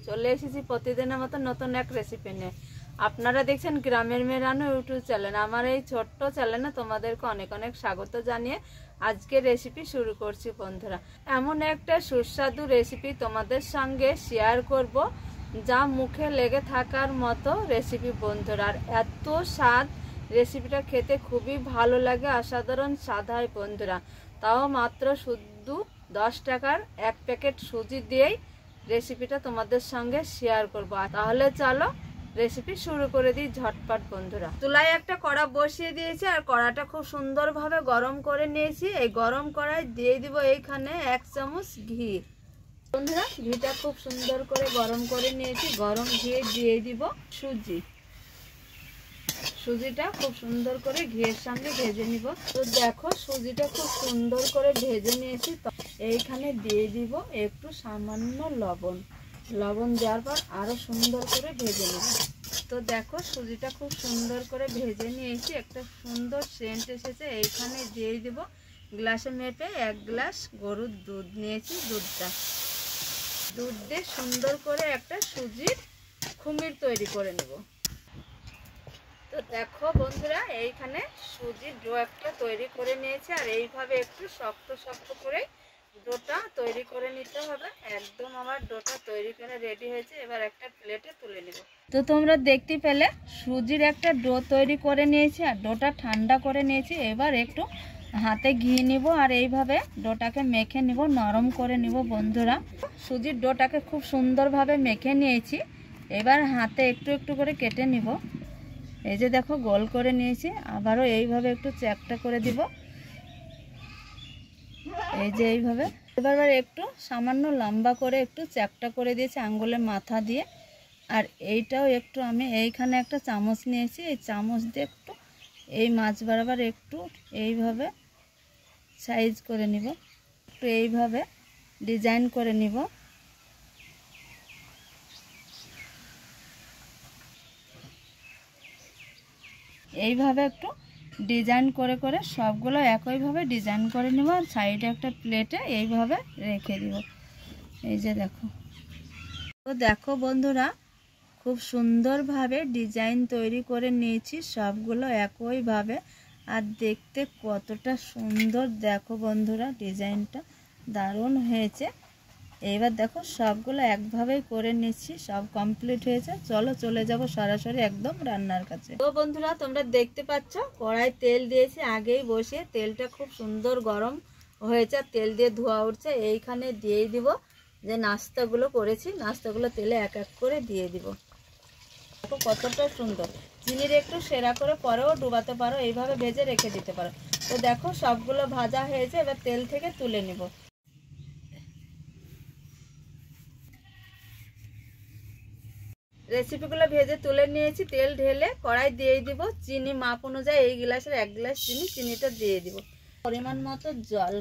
চলে এসেছি প্রতিদিনের মতো নতুন এক রেসিপি নিয়ে। আপনারা দেখছেন গ্রামের মেয়ে রান্না ইউটিউব চ্যানেল। আমার এই ছোট্ট চ্যানেলে তোমাদেরকে অনেক অনেক স্বাগত জানিয়ে আজকে রেসিপি শুরু করছি বন্ধুরা। এমন একটা সুস্বাদু রেসিপি তোমাদের সঙ্গে শেয়ার করব যা মুখে লেগে থাকার মতো রেসিপি বন্ধুরা। আর এত স্বাদ, রেসিপিটা খেতে খুবই ভালো লাগে, অসাধারণ স্বাদ হয় বন্ধুরা। তাও মাত্র শুধু 10 টাকার এক প্যাকেট সুজি দিয়েই রেসিপিটা তোমাদের সঙ্গে শেয়ার করব। তাহলে চলো রেসিপি শুরু করে দিই ঝটপট বন্ধুরা। চুলায় একটা কড়া বসিয়ে দিয়েছি আর কড়াটা খুব সুন্দরভাবে গরম করে নিয়েছি। এই গরম কড়াই দিয়ে দিব এইখানে 1 চামচ ঘি বন্ধুরা। ঘিটা খুব সুন্দর করে গরম করে নিয়েছি। গরম ঘিয়ে দিয়ে দিব সুজি। সুজিটা খুব সুন্দর করে ঘিয়ের সঙ্গে ভেজে নিব। তো দেখো সুজিটা খুব সুন্দর করে ভেজে নিয়েছি। তো এইখানে দিয়ে দিব একটু সামান্য লবণ। লবণ দেওয়ার পর আরো সুন্দর করে ভেজে নিব। তো দেখো সুজিটা খুব সুন্দর করে ভেজে নিয়েছি, একটা সুন্দর সেন্ট এসেছে। এইখানে দিয়ে দিব গ্লাসে মেপে 1 গ্লাস গরুর দুধ নিয়েছি। দুধ দিয়ে সুন্দর করে একটা সুজির খুমির তৈরি করে নেব। তো দেখো বন্ধুরা, এইখানে সুজির ডো একটা তৈরি করে নিয়েছি আর এইভাবে একটু শক্ত শক্ত করে ডোটা তৈরি করে নিতে হবে। একদম আমার ডোটা তৈরি করে রেডি হয়েছে। এবার একটা প্লেটে তুলে নেব। তো তোমরা দেখতে পেলে সুজির একটা ডো তৈরি করে নিয়েছি আর ডোটা ঠান্ডা করে নিয়েছি। এবার একটু হাতে ঘি নিব আর এইভাবে ডোটাকে মেখে নিব, নরম করে নিব বন্ধুরা। সুজির ডোটাকে খুব সুন্দরভাবে মেখে নিয়েছি। এবার হাতে একটু একটু করে কেটে নিব। এই যে দেখো গোল করে নিয়েছি। আবারও এইভাবে একটু চ্যাপটা করে দিব, এই যে এইভাবে। এবার একটু সামান্য লম্বা করে একটু চ্যাপটা করে দিয়েছি আঙ্গুলের মাথা দিয়ে। আর এইটাও একটু আমি এইখানে একটা চামচ নিয়েছি, এই চামচ দিয়ে একটু এই মাছ বরাবর একটু এইভাবে সাইজ করে নিব, একটু এইভাবে ডিজাইন করে নিব। এইভাবে একটু ডিজাইন করে করে সবগুলো একইভাবে ডিজাইন করে নেব আর সাইডে একটা প্লেটে এইভাবে রেখে দিব। এই যে দেখো। তো দেখো বন্ধুরা, খুব সুন্দরভাবে ডিজাইন তৈরি করে নিয়েছি সবগুলো একইভাবে। আর দেখতে কতটা সুন্দর দেখো বন্ধুরা, ডিজাইনটা দারুণ হয়েছে। এইবার দেখো সবগুলো একভাবেই করে নিচ্ছি, সব কমপ্লিট হয়েছে। চলো চলে যাব সরাসরি একদম রান্নার কাছে। তো বন্ধুরা, তোমরা দেখতে পাচ্ছ কড়াই তেল দিয়েছি আগেই বসিয়ে। তেলটা খুব সুন্দর গরম হয়েছে, তেল দিয়ে ধোয়া উঠছে। এইখানে দিয়েই দিব যে নাস্তাগুলো করেছি, নাস্তাগুলো তেলে এক এক করে দিয়ে দিব। দেখো কতটা সুন্দর। চিনির একটু সেরা করে পরেও ডুবাতে পারো, এইভাবে ভেজে রেখে দিতে পারো। তো দেখো সবগুলো ভাজা হয়েছে, এবার তেল থেকে তুলে নিব। রেসিপিগুলো ভেজে তুলে নিয়েছি। তেল ঢেলে কড়াই দিয়ে দিব। চিনি মাপ অনুযায়ী এই গ্লাসের 1 গ্লাস চিনি, চিনিটা দিয়ে দিব। পরিমাণ মতো জল,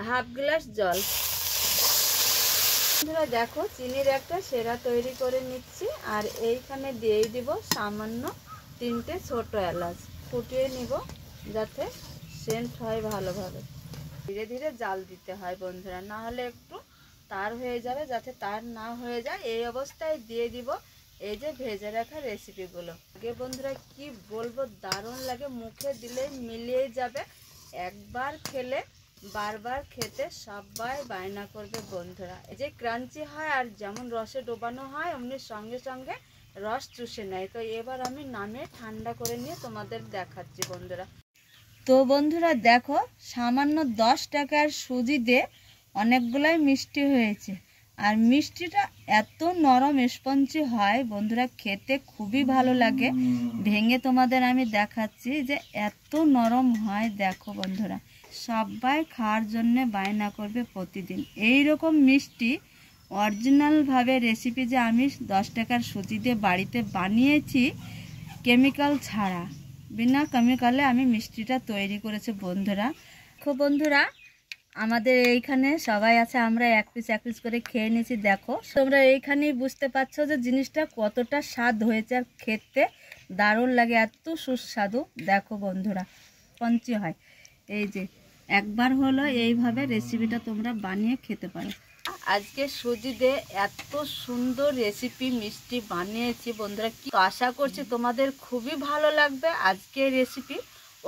1/2 গ্লাস জল। বন্ধুরা দেখো চিনির একটা সেরা তৈরি করে নিচ্ছি আর এইখানে দিয়ে দিব সামান্য 3টে ছোট এলাচ। ফুটিয়ে নিব যাতে সেন্ট হয় ভালোভাবে। ধীরে ধীরে জাল দিতে হয় বন্ধুরা, না হলে একটু তার হয়ে যাবে। যাতে তার না হয়ে যায় এই অবস্থায় দিয়ে দিব এই যে ভেজে রাখা রেসিপিগুলো। আগে বন্ধুরা কি বলবো, দারুণ লাগে, মুখে দিলে মিলিয়ে যাবে। একবার খেলে বারবার খেতে সবাই বায়না করবে বন্ধুরা। এই যে ক্রাঞ্চি হয় আর যেমন রসে ডোবানো হয় অমনি সঙ্গে সঙ্গে রস চুষে নেয়। তো এবার আমি নামে ঠান্ডা করে নিয়ে তোমাদের দেখাচ্ছি বন্ধুরা। তো বন্ধুরা দেখো সামান্য 10 টাকার সুজি দিয়ে অনেকগুলাই মিষ্টি হয়েছে। আর মিষ্টিটা এত নরম স্পঞ্জি হয় বন্ধুরা, খেতে খুবই ভালো লাগে। ভেঙে তোমাদের আমি দেখাচ্ছি যে এত নরম হয়। দেখো বন্ধুরা, সবাই খাওয়ার জন্য বায়না করবে প্রতিদিন। এই রকম মিষ্টি অরিজিনালভাবে রেসিপি যে আমি 10 টাকার সুজি দিয়ে বাড়িতে বানিয়েছি, কেমিক্যাল ছাড়া, বিনা কেমিক্যালে আমি মিষ্টিটা তৈরি করেছি বন্ধুরা। দেখো বন্ধুরা, আমাদের এইখানে সবাই আছে, আমরা এক পিস করে খেয়ে নিয়েছি। দেখো তোমরা এইখানেই বুঝতে পারছো যে জিনিসটা কতটা স্বাদ হয়েছে আর খেতে দারুণ লাগে, এত সুস্বাদু। দেখো বন্ধুরা পঞ্চি হয়। এই যে একবার হলো এইভাবে রেসিপিটা তোমরা বানিয়ে খেতে পারো। আজকে সুজি দিয়ে এত সুন্দর রেসিপি মিষ্টি বানিয়েছি বন্ধুরা। কি আশা করছি তোমাদের খুবই ভালো লাগবে আজকের রেসিপি।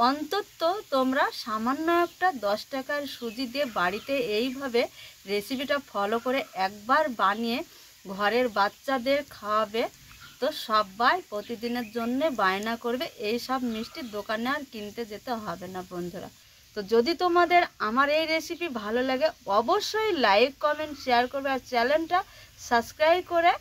অন্তত তোমরা সামান্য একটা 10 টাকার সুজি দিয়ে বাড়িতে এইভাবে রেসিপিটা ফলো করে একবার বানিয়ে ঘরের বাচ্চাদের খাওয়াবে, তো সবাই প্রতিদিনের জন্য বায়না করবে। এই সব মিষ্টির দোকানে আর কিনতে যেতে হবে না বন্ধুরা। তো যদি তোমাদের আমার এই রেসিপি ভালো লাগে অবশ্যই লাইক কমেন্ট শেয়ার করবে আর চ্যানেলটা সাবস্ক্রাইব করে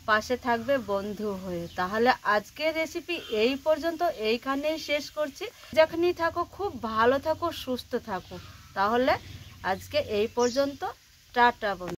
পাশে থাকবে বন্ধু হয়ে। তাহলে আজকের রেসিপি এই পর্যন্ত, এইখানেই শেষ করছি। যেখানেই থাকো খুব ভালো থাকো, সুস্থ থাকো। তাহলে আজকে এই পর্যন্ত, টাটা বন্ধু।